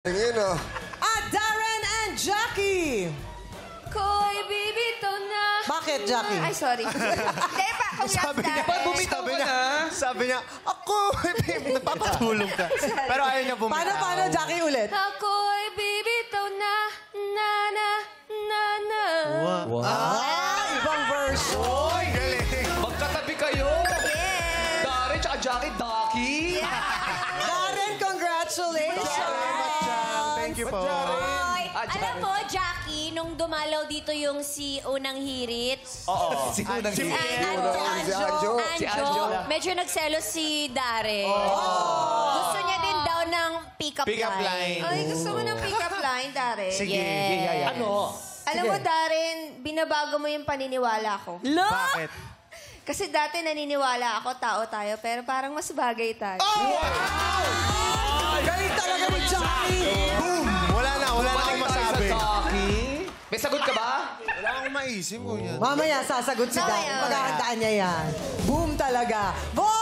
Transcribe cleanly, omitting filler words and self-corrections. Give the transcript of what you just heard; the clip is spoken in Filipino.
Yun o. At Darren and Jackie. Ko'y bibitaw na. Bakit, Jackie? Ay, sorry. Hindi pa, congrats na. Ba't bumitaw ka na? Sabi niya, ako, napapatulog ka. Pero ayaw niya bumitaw. Paano, Jackie, ulit? Ako'y bibitaw na, na, na, na, na. Wow. Ibang version. Oy, galing. Magkatabi kayo. Yes. Darren tsaka Jackie, Ducky. Darren, congratulations. Thank you po. Hoy, Jackie. alam mo, Jackie, nung dumalaw dito yung si Unang Hirit, Oo. Si Unang si Anjo. Anjo, medyo nagselos si Darren. Gusto niya din daw ng pick-up Pick-up line. Ay, gusto mo ng pick-up line, Darren? Sige. Yes. Ano? Alam mo, Darren, binabago mo yung paniniwala ko. Bakit? Kasi dati naniniwala ako, tao tayo, pero parang mas bagay tayo. Galing talaga ni Jackie. Boom! Wala na akong masabi. Ducky. May sagot ka ba? Wala akong maisip ko yan. Mamaya sasagot si Mamaya, Darren. mamaya. Paghahandaan niya yan. Boom talaga. Boy!